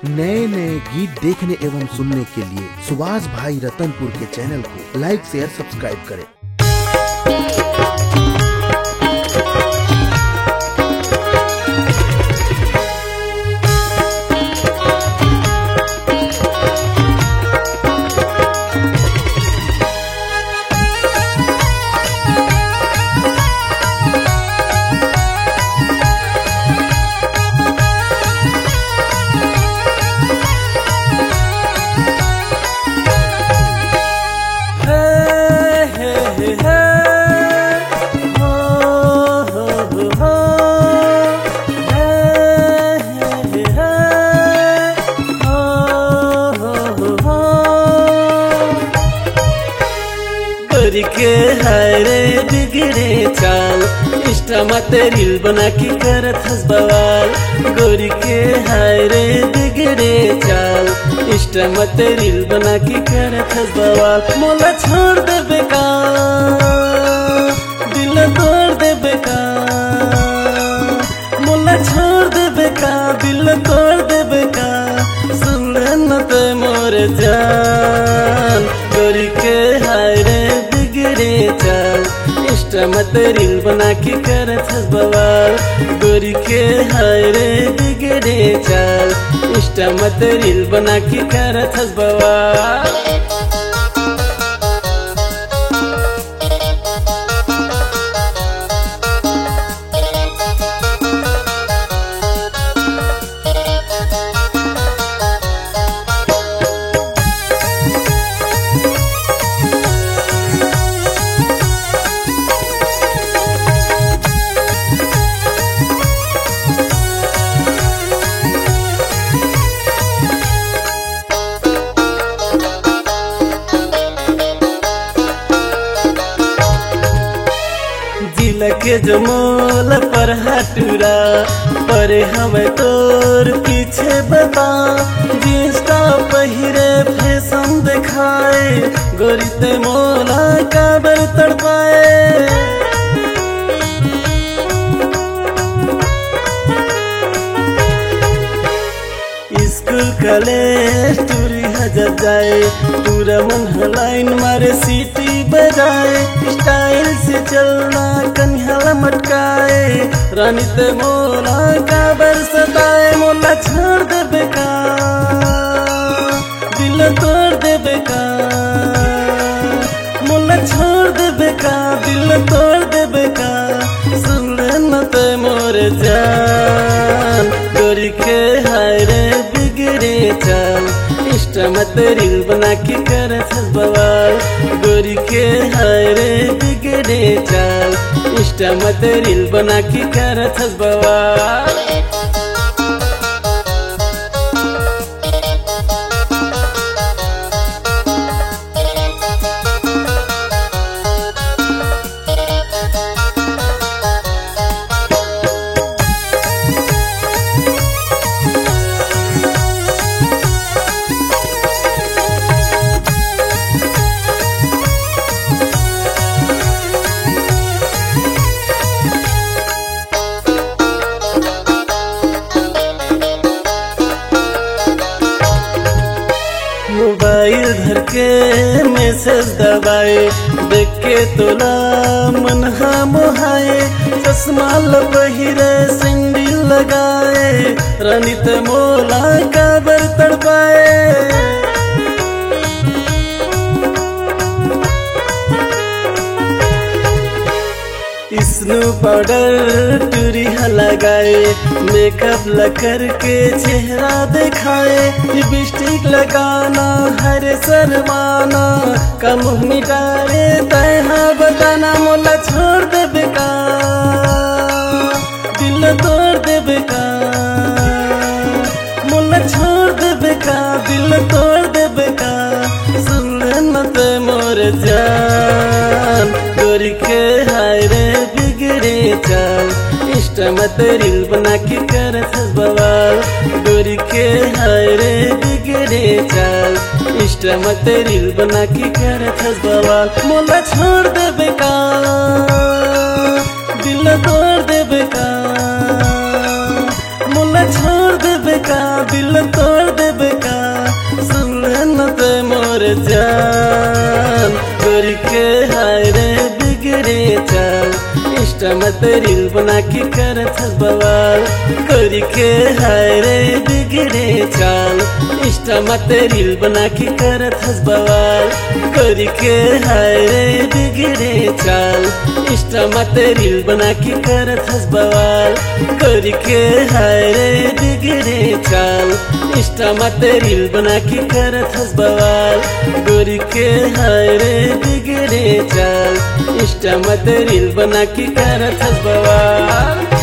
नए नए गीत देखने एवं सुनने के लिए सुभाष भाई रतनपुर के चैनल को लाइक शेयर सब्सक्राइब करें। के हायरे बिगड़े चाल इष्टा माते रील बना के करत हंस बवाल। गोरी के हायरे बिगड़े चाल इष्टा माते रील बना के करत हंस बवाल। मोला छोड़ दे बेकार दिल तोड़ दे बेकार, मोला छोड़ दे बेकार दिल तोड़ दे बेकार। सुन न तो मोर जान गोरी के हायरे चाल इष्टा मत रील बना के करत हंस बवाल। गोरी के हायरे बिगड़े चाल इष्टा मत रील बना के करत हंस बवाल। के जमोल पर हटूरा पर हमें तोर पीछे बता। जींस टॉप पहिरे फैशन दिखाए गोरी ते मोला काबर तड़पाए। स्कूल कॉलेज टूरी हजर जाए पूरा मन लाइन मारे सीटी बजाए। स्टाइल से चलना कन्हला मटकाए रानी ते मोला काबर सताए। मोला छोड़ दे बेकार दिल तोड़ दे बेकार, मोला छोड़ दे बेकार दिल तोड़ दे बेकार। सुन न तो मोर जान गोरी के हायरे बिगड़े चाल इष्टा मत रील बना के करत हंस बवाल। गोरी के हायरे बिगड़े चाल इष्टा मत रील बना के करत हंस बवाल। मोबाइल धर के मैसेज दबाए देख के तोला मन मोहाए। चश्मा पहिरे सैंडल लगाए रानी ते मोला काबर तड़पाए। स्नो पाउडर टूरी लगाए मेकअप लकर के चेहरा दिखाए। लिपस्टिक लगाना हरे शर्माना का मुँह मिटारे तैहा बताना। मोला छोड़ दे बेकार दिल तोड़ दे बेकार, मोला छोड़ दे बेकार दिल तोड़ दे बेकार। सुन न तो मोर जान गोरी के हायरे बिगड़े चाल इष्टा मत रील बना के करत हंस बवाल। गोरी के हायरे बिगड़े चाल इष्टा मत रील बना के करत हंस बवाल। मोला छोड़ दे बेकार दिल तोड़ दे बेकार, मोला छोड़ दे बेकार दिल तोड़ तोड़ देबे का सुन न ते मोर जान गोरी के हाय रे बिगड़े चाल इंस्टा मत रील बना के करत हस बवाल गोरी के हाय रे बिगड़े चाल इंस्टा मत रील बना के करत हस बवाल गोरी के हाय रे बिगड़े चाल इंस्टा मत रील बना के करत हस बवाल गोरी के हाय रे बिगड़े चाल इंस्टा मत रील बना के करत हस बवाल गोरी के हाय रे बिगड़े चाल इंस्टा मत रील बना के करत हस बवाल।